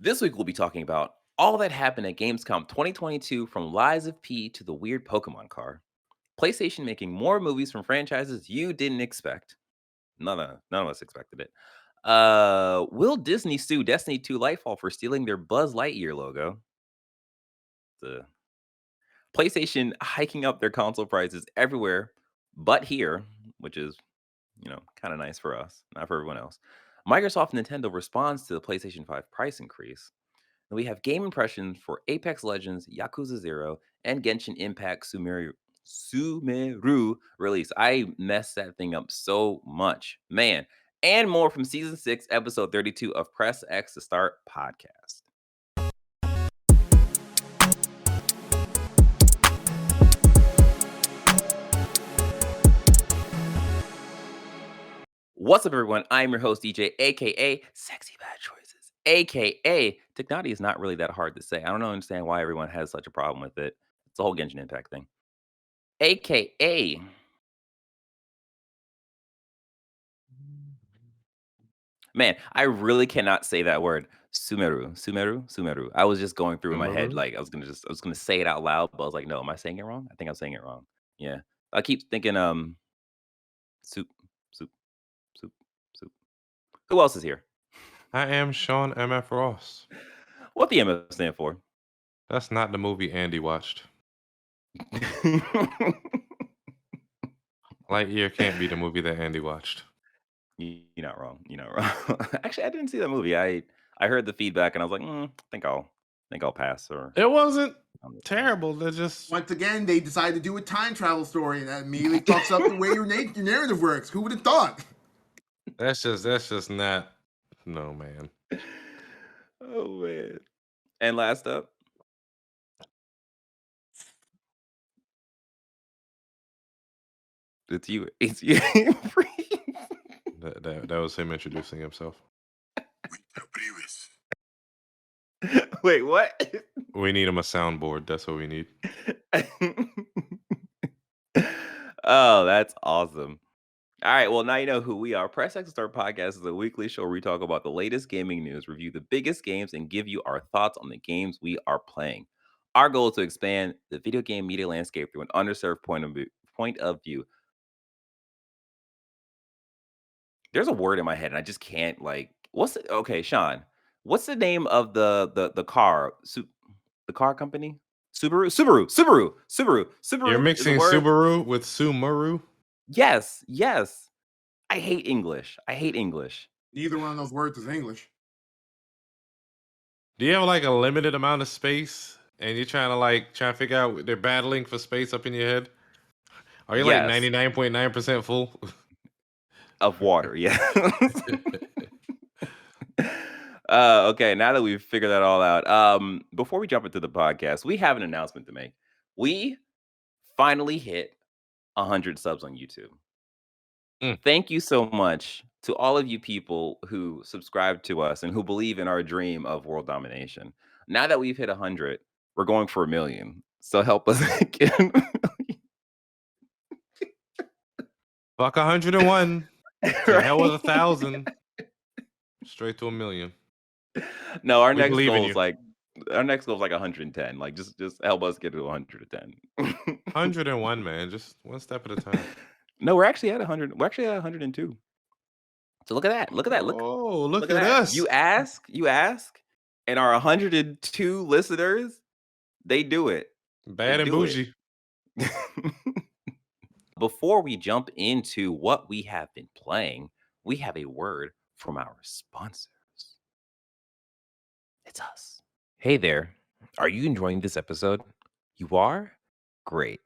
This week we'll be talking about all that happened at Gamescom 2022 from Lies of P to the weird Pokemon car. PlayStation making more movies from franchises you didn't expect. None of us expected it. Will Disney sue Destiny 2 Lightfall for stealing their Buzz Lightyear logo? The PlayStation hiking up their console prices everywhere but here, which is, kind of nice for us, not for everyone else. Microsoft and Nintendo responds to the PlayStation 5 price increase. And we have game impressions for Apex Legends, Yakuza 0, and Genshin Impact Sumeru release. I messed that thing up so much. Man. And more from Season 6, Episode 32 of Press X to Start podcast. What's up, everyone? I'm your host, DJ, aka Sexy Bad Choices, aka Technati is not really that hard to say. I don't understand why everyone has such a problem with it. It's the whole Genshin Impact thing. AKA Man, I really cannot say that word. Sumeru. I was just going through in my head, Sumeru? like I was gonna say it out loud, but I was like, no, am I saying it wrong? I think I'm saying it wrong. Yeah. I keep thinking, soup, soup, soup, soup. Who else is here? I am Sean M.F. Ross. What the MF stand for? That's not the movie Andy watched. Lightyear can't be the movie that Andy watched. You're not wrong. You're not wrong. Actually, I didn't see that movie. I heard the feedback and I was like, I think I'll pass. Or It wasn't terrible. They're just Once again, they decided to do a time travel story, and that immediately fucks up the way your narrative works. Who would have thought? that's just not. No, man. Oh man. And last up, it's you. It's you. That was him introducing himself. Wait, what? We need him a soundboard. That's what we need. Oh, that's awesome. All right, well, now you know who we are. Press X Start Podcast is a weekly show where we talk about the latest gaming news, review the biggest games, and give you our thoughts on the games we are playing. Our goal is to expand the video game media landscape through an underserved point of view. There's a word in my head, and I just can't okay, Sean. What's the name of the car? The car company? Subaru You're is a mixing word. Subaru with Sumeru? Yes. I hate English. Neither one of those words is English. Do you have like a limited amount of space and you're trying to figure out they're battling for space up in your head? Are you like Yes. 99.9% full? Of water, yeah. Okay, now that we've figured that all out, before we jump into the podcast, we have an announcement to make. We finally hit 100 subs on YouTube. Thank you so much to all of you people who subscribe to us and who believe in our dream of world domination. Now that we've hit 100, we're going for 1 million. So help us get Fuck 101. To hell with 1,000. Straight to 1 million. No, our We next believe in goal you. is like 110. Like just help us get to 110. 101, man. Just one step at a time. No, we're actually at 100. We're actually at 102. So look at that. Look at that. Look Look at at that. us. You ask, and our 102 listeners, they do it. Bad and bougie. Before we jump into what we have been playing, we have a word from our sponsors. It's us. Hey there. Are you enjoying this episode? You are? Great.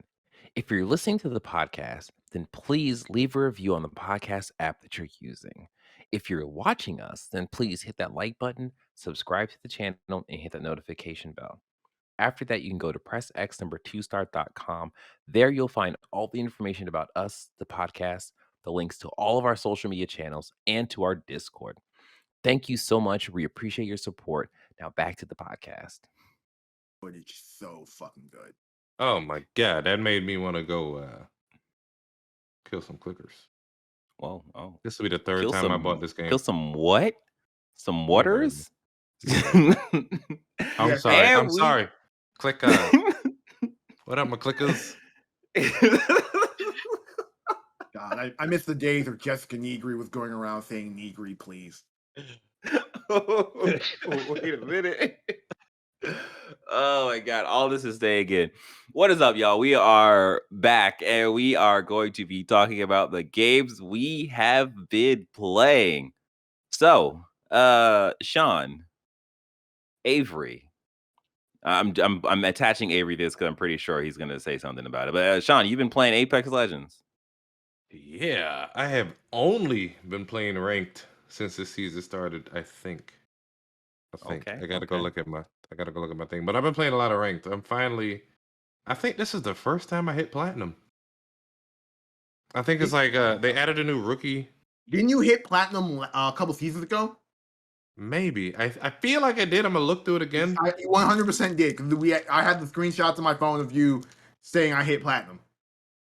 If you're listening to the podcast, then please leave a review on the podcast app that you're using. If you're watching us, then please hit that like button, subscribe to the channel, and hit that notification bell. After that, you can go to pressx2start.com. There you'll find all the information about us, the podcast, the links to all of our social media channels, and to our Discord. Thank you so much. We appreciate your support. Now back to the podcast. Footage is so fucking good. Oh my god, that made me want to go kill some clickers. Well, oh. This will be the third time I bought this game. Kill some what? Some waters? I'm Yeah. sorry. And I'm we sorry. Click what up, my clickers? God, I miss the days of Jessica Negri was going around saying Negri, please. Wait a minute. Oh my god, all this is staying in. What is up, y'all? We are back and we are going to be talking about the games we have been playing. So, Sean, Avery. I'm attaching Avery to this because I'm pretty sure he's gonna say something about it. But Sean, you've been playing Apex Legends. Yeah, I have only been playing ranked since this season started. I think. Okay, I gotta go okay. look at my. I gotta go look at my thing. But I've been playing a lot of ranked. I'm finally. I think this is the first time I hit platinum. I think it's like they added a new rookie. Didn't you hit platinum a couple seasons ago? Maybe I feel like I did. I'm gonna look through it again. I 100% did because I had the screenshots on my phone of you saying I hit platinum.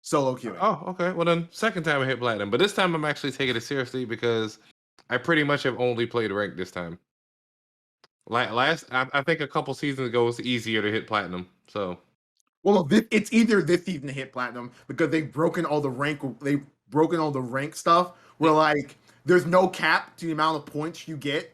Solo queuing. Oh, okay. Well then, second time I hit platinum, but this time I'm actually taking it seriously because I pretty much have only played ranked this time. Like I think a couple seasons ago it was easier to hit platinum. So Well, it's either this season to hit platinum because they've broken all the rank stuff where like there's no cap to the amount of points you get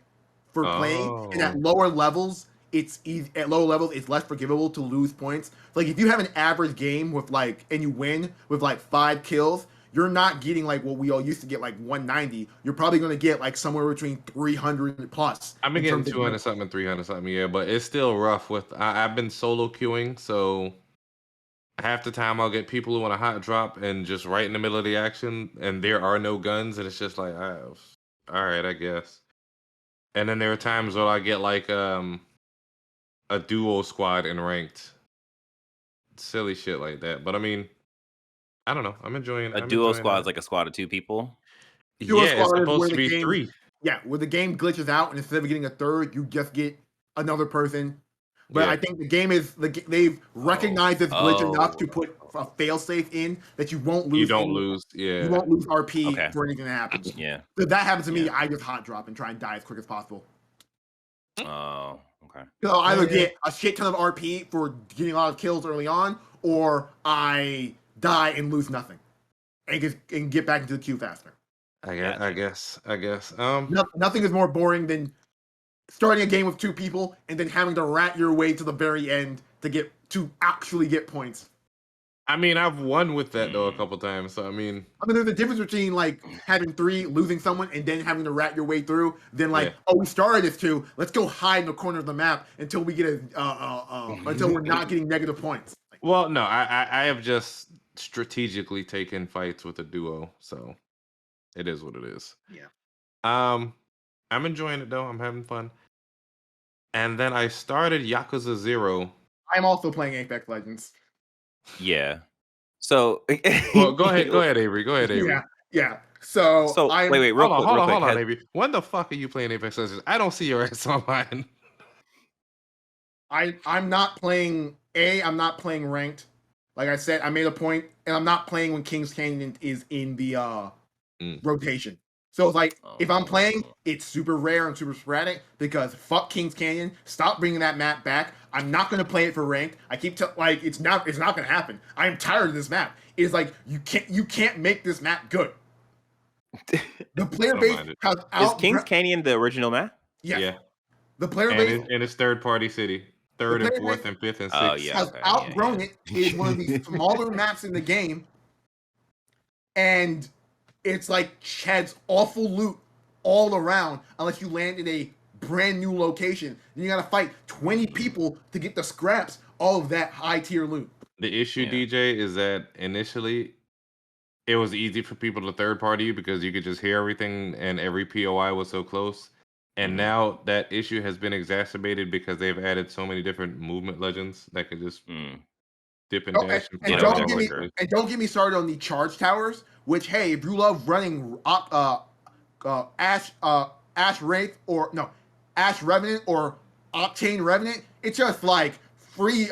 for playing, and at oh, lower levels at lower levels it's less forgivable to lose points. Like if you have an average game with like and you win with like 5 kills, you're not getting like what we all used to get, like 190. You're probably going to get like somewhere between 300 plus I've been in getting terms of 200 something, 300 something, yeah, but it's still rough. I've been solo queuing, so half the time I'll get people who want a hot drop and just right in the middle of the action, and there are no guns, and it's just like, all right, I guess. And then there are times where I get like a duo squad in ranked, silly shit like that. But I mean, I don't know. I'm enjoying. A I'm duo enjoying squad is that. like a squad of 2 people. Duo Yeah, it's squad is supposed where to the be game, 3. yeah, where the game glitches out, and instead of getting a third, you just get another person. But I Yeah. think the game is they've Oh. recognized this glitch enough Oh. to put a failsafe in that you won't You lose don't any, lose. you Yeah. won't lose RP Okay. for anything that happens. Yeah. So if that happens to me, Yeah. I just hot drop and try and die as quick as possible. Oh, okay. So I'll Yeah, either yeah. get a shit ton of RP for getting a lot of kills early on, or I die and lose nothing and get back into the queue faster. I guess. Nothing is more boring than starting a game with 2 people and then having to rat your way to the very end to actually get points. I mean, I've won with that though a couple times. So I mean, I mean, there's a difference between like having 3, losing someone, and then having to rat your way through. Then like, yeah. oh, we started as 2. Let's go hide in the corner of the map until we get until we're not getting negative points. Like, Well, no, I have just strategically taken fights with a duo, so it is what it is. yeah, I'm enjoying it though. I'm having fun. And then I started Yakuza 0. I'm also playing Apex Legends. Yeah. So Well, go ahead, Avery. Go ahead, Avery. Yeah. So So I'm wait, real quick, real quick. Hold on, Avery. When the fuck are you playing Apex Legends? I don't see your ass online. I'm not playing I'm not playing ranked. Like I said, I made a point, and I'm not playing when King's Canyon is in the rotation. So it's like if I'm playing, it's super rare and super sporadic because fuck King's Canyon. Stop bringing that map back. I'm not gonna play it for ranked. I keep like it's not gonna happen. I'm tired of this map. It's like you can't make this map good. The player base has Is Kings Canyon the original map? Yes. Yeah. The player And base in its third party city. Third and player fourth base and fifth and Oh, sixth. yeah. has Okay, outgrown yeah. it. It is one of the smaller maps in the game, and it's like sheds awful loot all around unless you land in a brand new location. Then you gotta fight 20 people to get the scraps, all of that high tier loot. The issue, Yeah. DJ, is that initially it was easy for people to third party you because you could just hear everything and every POI was so close. And now that issue has been exacerbated because they've added so many different movement legends that could just dip and dash and Get fly over all there over the quicker. place. And don't get me started on the charge towers, which hey, if you love running Ash Wraith or no Ash Revenant or Octane Revenant, it's just like free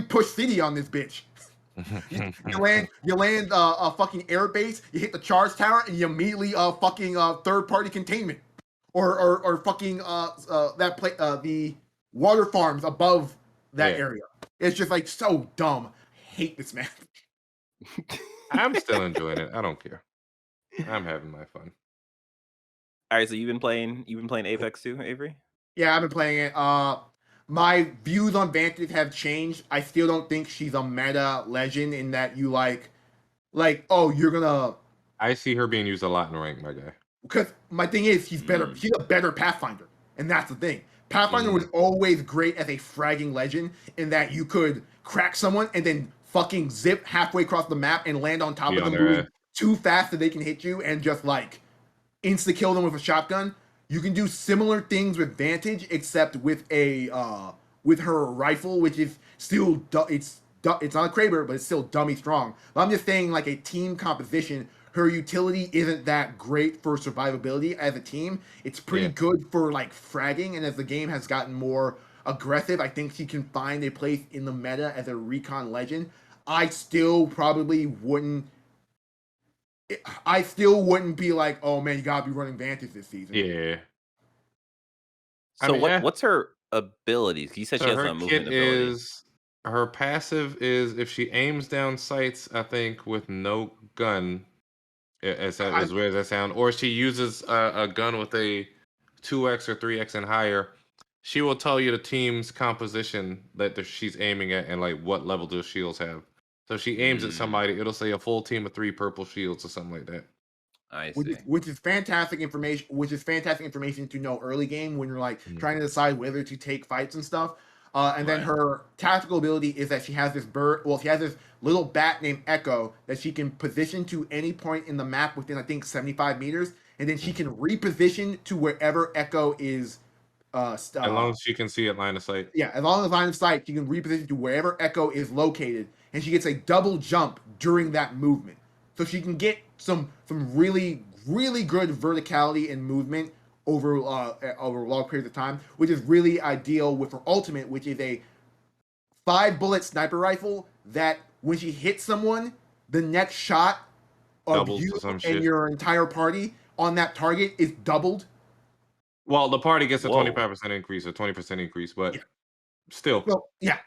push city on this bitch. You land a fucking air base, you hit the charge tower, and you immediately fucking third party containment. or fucking that play the water farms above that Yeah. area. It's just like so dumb. I hate this map. I'm still enjoying it. I don't care. I'm having my fun. All right, so you've been playing Apex too, Avery? Yeah, I've been playing it. My views on Vantage have changed. I still don't think she's a meta legend in that you like oh, you're gonna. I see her being used a lot in rank, my guy. Because my thing is, she's better. Mm. She's a better Pathfinder, and that's the thing. Pathfinder was Mm. always great as a fragging legend in that you could crack someone and then fucking zip halfway across the map and land on top Be of on them their moving ass. too fast that they can hit you and just like insta kill them with a shotgun. You can do similar things with Vantage, except with her rifle, which is still it's not a Kraber, but it's still dummy strong. But I'm just saying, like a team composition, her utility isn't that great for survivability as a team. It's pretty Yeah. good for like fragging, and as the game has gotten more aggressive, I think she can find a place in the meta as a recon legend. I still probably wouldn't. I still wouldn't be like, oh man, you gotta be running Vantage this season. Yeah. I So mean, yeah. what's her abilities? You said she So has her a movement kit ability. is her passive is if she aims down sights, I think with no gun, I, as weird as that sound, or she uses a gun with a 2x or 3x and higher, she will tell you the team's composition that she's aiming at and like what level those shields have. So if she aims at Mm, somebody, it'll say a full team of 3 purple shields or something like that. I which see. is fantastic information. Which is fantastic information to know early game when you're like Mhm. trying to decide whether to take fights and stuff. And then Right. her tactical ability is that she has this bird. Well, she has this little bat named Echo that she can position to any point in the map within I think 75 meters, and then she can reposition to wherever Echo is. As long as she can see it line of sight. Yeah, as long as line of sight, she can reposition to wherever Echo is located, and she gets a double jump during that movement. So she can get some really good verticality and movement over long periods of time, which is really ideal with her ultimate, which is a 5-bullet sniper rifle that when she hits someone, the next shot of Doubles you to some and shit. your entire party on that target is doubled. Well, the party gets a Whoa. 25% increase or 20% increase, but Yeah. still. So yeah.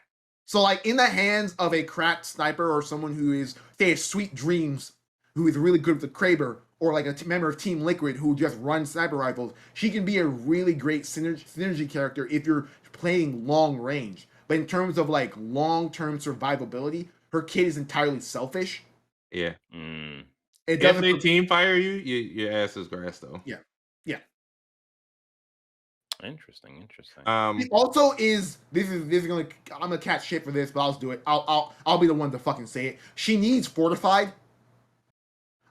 So like in the hands of a cracked sniper or someone who is say a Sweet Dreams, who is really good with the Kraber, or like a member of Team Liquid who just runs sniper rifles, she can be a really great synergy character if you're playing long range. But in terms of like long-term survivability, her kit is entirely selfish. Yeah. Mm, It If doesn't. they team fire you, your ass is grass though. Yeah. Yeah. interesting. It also is this is gonna I'm gonna catch shit for this, but I'll just do it. I'll be the one to fucking say it. She needs fortified.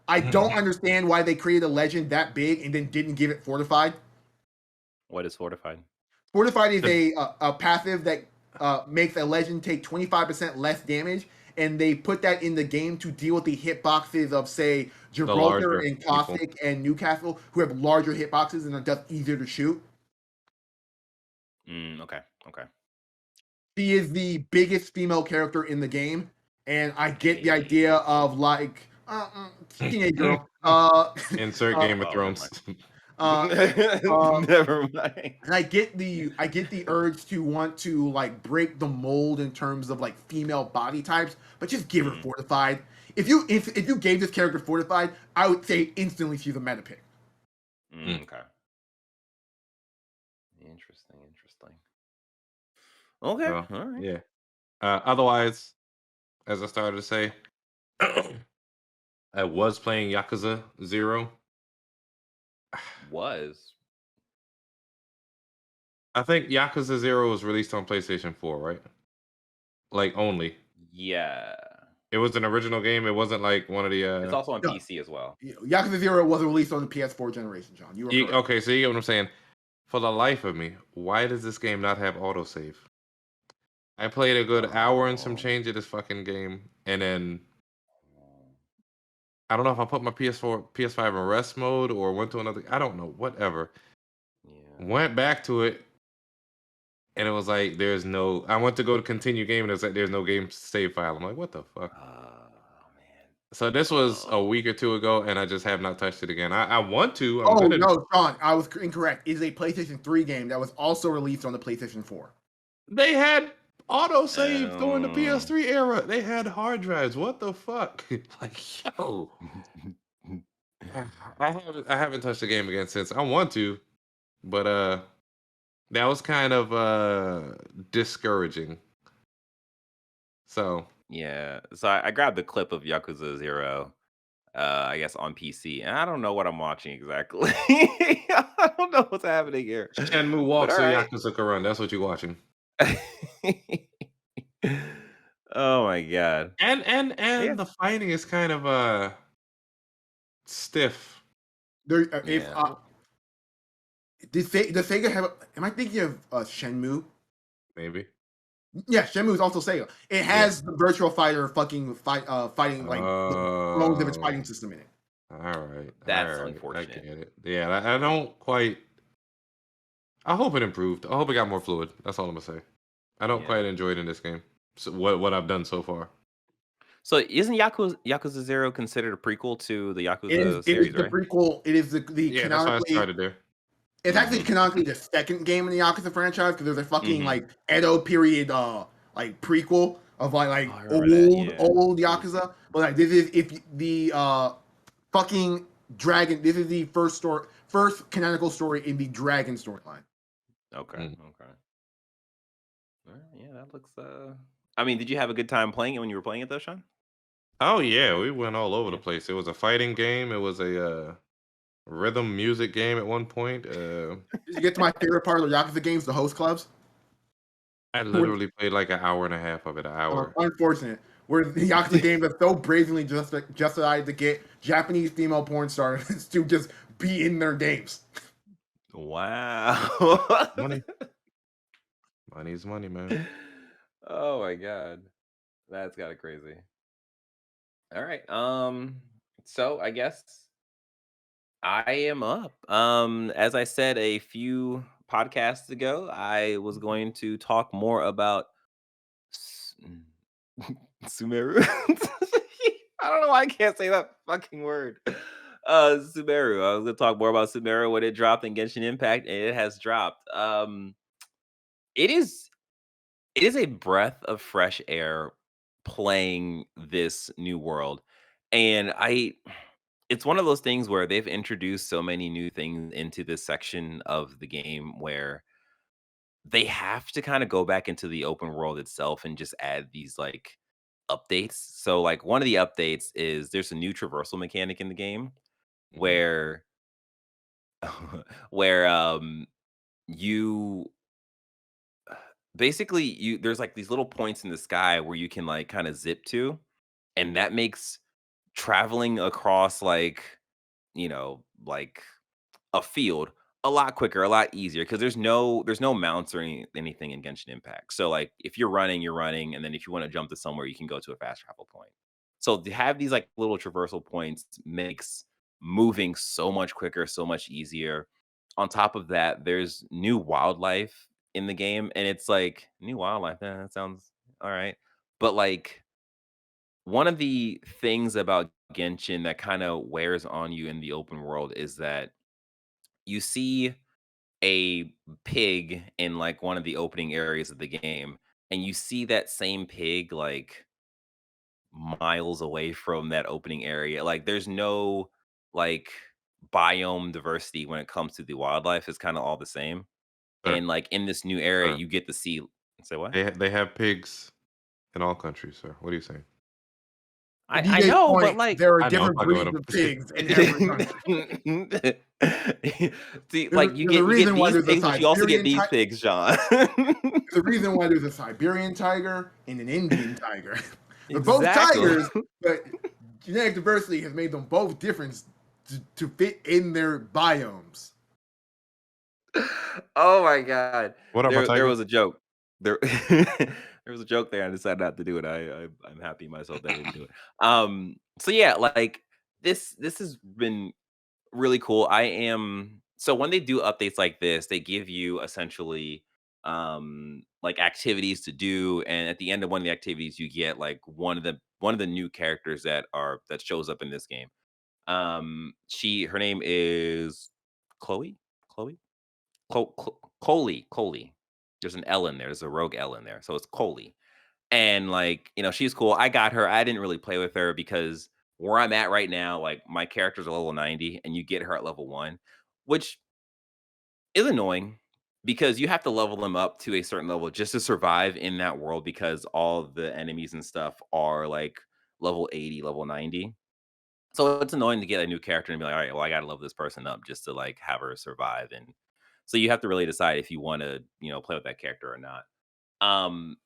I don't understand why they created a legend that big and then didn't give it fortified. What is fortified? Fortified is a passive that makes a legend take 25% less damage, and they put that in the game to deal with the hitboxes of say Gibraltar larger and people. Caustic and Newcastle, who have larger hitboxes and are just easier to shoot. Okay. She is the biggest female character in the game, and I get the Hey. idea of like teenage girl. Insert Game of Oh, Thrones. never mind. And I get the urge to want to like break the mold in terms of like female body types, but just give her fortified. If you gave this character fortified, I would say instantly she's a meta pick. Okay. Interesting. Okay. So, All right. yeah. Otherwise, as I started to say, I was playing Yakuza 0. Was. I think Yakuza 0 was released on PlayStation 4, right? Like only. Yeah. It was an original game. It wasn't like one of the It's also on No. PC as well. Yakuza 0 was released on the PS4 generation, John. You were correct. Okay, so you get what I'm saying. For the life of me, why does this game not have autosave? I played a good hour and some change of this fucking game, and then I don't know if I put my PS4, PS5 in rest mode or went to another. I don't know, whatever. Yeah. Went back to it, and it was like there's no. I went to go to continue game, and it's like there's no game save file. I'm like, what the fuck? Oh man. So this was a Oh, week or two ago, and I just have not touched it again. I want to. I'm Oh gonna. no, Sean, I was incorrect. It is a PlayStation 3 game that was also released on the PlayStation 4. They had autosave during the oh. PS3 era. They had hard drives. What the fuck? Like, yo, I haven't touched the game again since. I want to, but that was kind of discouraging. So Yeah. So I grabbed the clip of Yakuza Zero, I guess on PC, and I don't know what I'm watching exactly. I don't know what's happening here. Shenmue But walks all so right. Yakuza can run. That's what you're watching. Oh my god. And Yeah. the fighting is kind of stiff, There, if Yeah. does Sega have? Am I thinking of Shenmue? maybe. Yeah, Shenmue is also Sega. It Yeah. has the Virtual Fighter fighting like the clones of its fighting Oh, system in it. all right, all That's right. I unfortunate. get it. Yeah, I don't quite. I hope it improved. I hope it got more fluid. That's all I'm gonna say. I don't Yeah. quite enjoy it in this game. So what I've done so far. So isn't Yakuza Zero considered a prequel to the It is Yakuza it is series, the right? prequel. It is the Yeah, that's why I canonically. started there. It's actually Mhm. canonically the second game in the Yakuza franchise because there's a fucking Mhm. like Edo period like prequel of Oh, like I remember that. Yeah. old Really good. Yakuza. But like this is if the fucking dragon. This is the first canonical story in the dragon storyline. Okay. Mm. Okay. All right. Yeah, that looks. I mean, did you have a good time playing it when you were playing it though, Sean? Oh yeah, we went all over the Yeah. place. It was a fighting game. It was a rhythm music game at one point. Did you get to my favorite part of the Yakuza games, the host clubs? I When, literally played like an hour and a half of it. An hour. unfortunate, where the Yakuza games are so brazenly justified to get Japanese female porn stars to just be in their games. Wow. Money, money's money, man. Oh my god. That's kind of crazy. All right. So I guess I am up. As I said a few podcasts ago, I was going to talk more about S- Sumeru. I don't know why I can't say that fucking word. Sumeru. I was gonna talk more about Sumeru when it dropped in Genshin Impact, and it has dropped. It is it is a breath of fresh air playing this new world. And it's one of those things where they've introduced so many new things into this section of the game where they have to kind of go back into the open world itself and just add these like updates. So like one of the updates is there's a new traversal mechanic in the game Mhm. where where you basically you there's like these little points in the sky where you can like kind of zip to, and that makes traveling across like like a field a lot quicker, a lot easier because there's no mounts or anything in Genshin Impact. So like if you're running, and then if you want to jump to somewhere, you can go to a fast travel point. So to have these like little traversal points makes moving so much quicker, so much easier. On top of that, there's new wildlife in the game, and it's like new wildlife. That sounds all right, but like one of the things about Genshin that kind of wears on you in the open world is that you see a pig in like one of the opening areas of the game, and you see that same pig like miles away from that opening area. Like there's no like biome diversity when it comes to the wildlife. It's kind of all the same. Sir, And like in this new area, sir, you get to see. Say what? they have pigs in all countries, sir. What are you saying? To I DJ's know, but point, like there are I know. different Fucking with breeds them. of pigs in every country. see, like There's a you get reason why these there's a pigs, but you also get Siberian these tiger. pigs, John. There's a reason why there's a Siberian tiger and an Indian tiger. They're both Exactly. tigers, but genetic diversity has made them both different to fit in their biomes. Oh my god. What up, my There tiger? was a joke. There there was a joke there. I decided not to do it. I'm happy myself that I didn't do it. So yeah, like this has been really cool. I am so when they do updates like this, they give you essentially like activities to do, and at the end of one of the activities, you get like one of the new characters that shows up in this game. Her name is Chloe, Chloe, Coley. There's an L in there. There's a rogue L in there, so it's Coley. And like, she's cool. I got her. I didn't really play with her because where I'm at right now, like my character's a level 90 and you get her at level 1, which is annoying because you have to level them up to a certain level just to survive in that world because all the enemies and stuff are like level 80, level 90. So it's annoying to get a new character and be like, all right, well, I got to level this person up just to like have her survive. And so you have to really decide if you want to, play with that character or not. Um,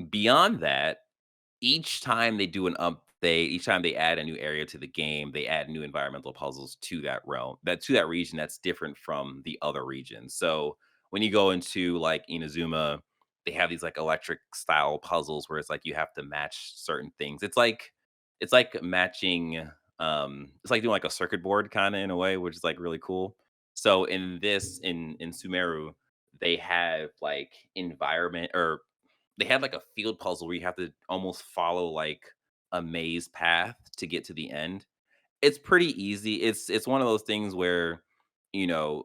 Beyond that, each time they do an update, each time they add a new area to the game, they add new environmental puzzles to that realm, to that region that's different from the other regions. So when you go into like Inazuma, they have these like electric style puzzles where it's like you have to match certain things. It's like matching it's like doing like a circuit board kind of in a way, which is like really cool. So in Sumeru, they have like environment or they had like a field puzzle where you have to almost follow like a maze path to get to the end. It's pretty easy. It's one of those things where, you know,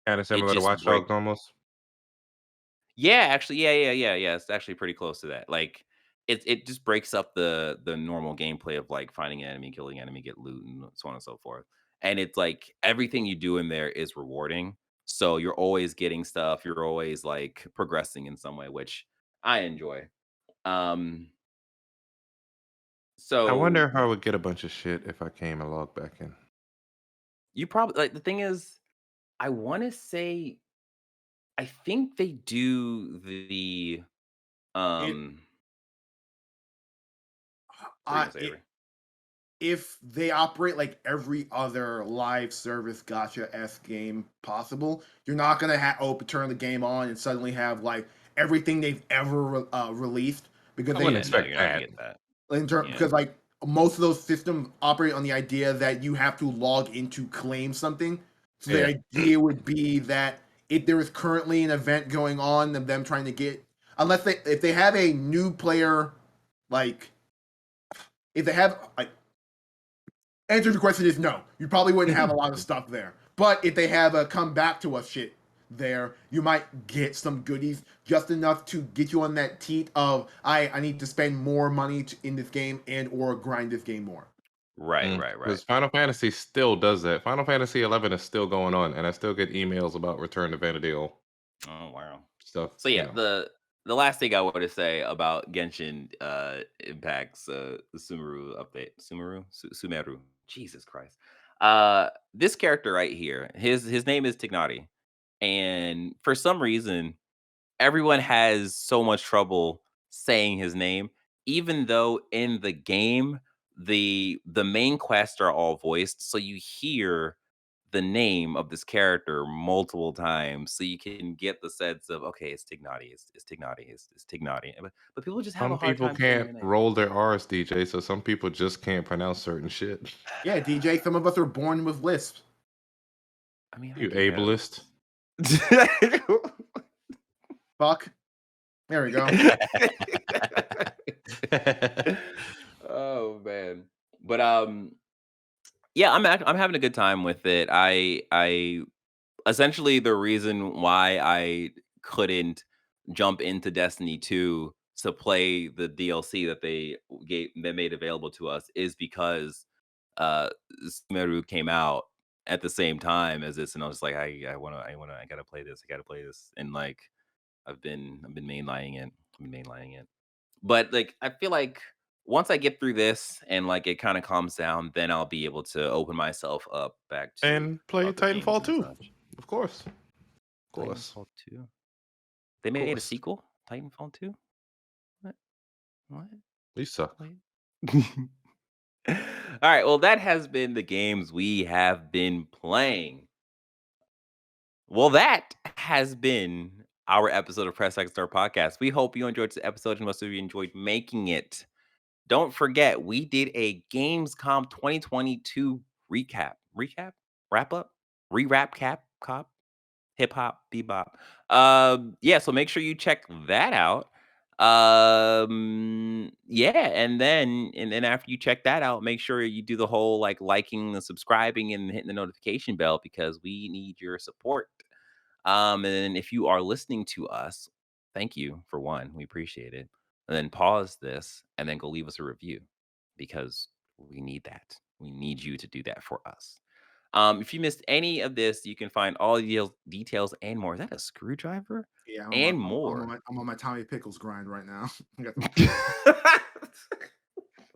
Kind of it similar to just Watch break. Dogs almost. Yeah, actually, yeah. It's actually pretty close to that. Like it just breaks up the normal gameplay of like finding an enemy, killing an enemy, get loot, and so on and so forth. And it's like everything you do in there is rewarding. So you're always getting stuff. You're always like progressing in some way, which I enjoy. Um, I so wonder how I would get a bunch of shit if I came and logged back in. you probably like the thing is, I want to say, I think they do the It, um. What are you uh, gonna say, it Avery? if they operate like every other live service gotcha-esque game possible, you're not gonna turn the game on and suddenly have like everything they've ever released because I they wouldn't Yeah, no, expect you're not gonna that. get that. Yeah, because like most of those systems operate on the idea that you have to log in to claim something. So the Yeah. idea would be that if there is currently an event going on of them trying to get, unless they if they have a new player, like if they have like answer to the question is no. You probably wouldn't have a lot of stuff there. But if they have a come back to us shit there, you might get some goodies just enough to get you on that teat of I need to spend more money in this game and or grind this game more. right. Because Final Fantasy still does that. Final Fantasy 11 is still going on, and I still get emails about Return to Vanadale Oh wow. stuff. So yeah, the last thing I want to say about Genshin Impact's the Sumeru update. Sumeru. Jesus Christ. This character right here, his name is Tignati. And for some reason, everyone has so much trouble saying his name, even though in the game the main quests are all voiced, so you hear the name of this character multiple times, so you can get the sense of okay, it's Tignati, it's Tignati, it's Tignati. But people just have a Some hard people time saying can't the name. roll their R's, DJ, so some people just can't pronounce certain shit. Yeah, DJ, some of us are born with lisps. I mean, I You guess. ableist. Fuck. There we go. Oh man. But yeah, I'm having a good time with it. I essentially the reason why I couldn't jump into Destiny 2 to play the DLC that they made available to us is because uh Sumeru came out at the same time as this, and I was like, I gotta play this, I gotta play this. And like I've been mainlining it. I've been mainlining it. But, like, I feel like once I get through this and, like, it kinda calms down, then I'll be able to open myself up back to And play other games Titanfall and 2. such. Of course. Of course. Titanfall 2? They Of made a course. sequel? Titanfall 2? What? What? You suck. Wait. Alright, well, that has been the games we have been playing. Well, that has been our episode of Press X Star Podcast. We hope you enjoyed this episode and most of you enjoyed making it. Don't forget, we did a Gamescom 2022 recap. Recap? Wrap up? Rewrap cap? Cop? hip hop, bebop. Yeah, so make sure you check that out. Yeah, and then after you check that out, make sure you do the whole like liking, the subscribing, and hitting the notification bell because we need your support. And then if you are listening to us, thank you for one, we appreciate it. And then pause this and then go leave us a review because we need that. We need you to do that for us. If you missed any of this, you can find all the details and more. Is that a screwdriver? Yeah, And more. I'm on my Tommy Pickles grind right now.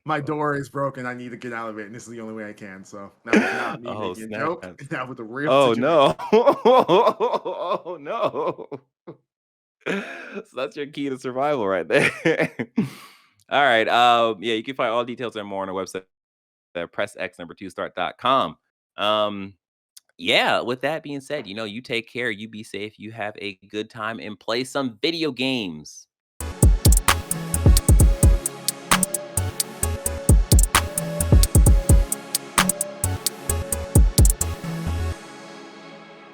My door is broken. I need to get out of it, and this is the only way I can. So that was not me Oh, making a joke. snap. That was a real Oh, situation. no. Oh, no. So that's your key to survival right there. All right. Yeah, you can find all details and more on our website at pressx2start.com. Yeah, with that being said, you take care, you be safe, you have a good time and play some video games.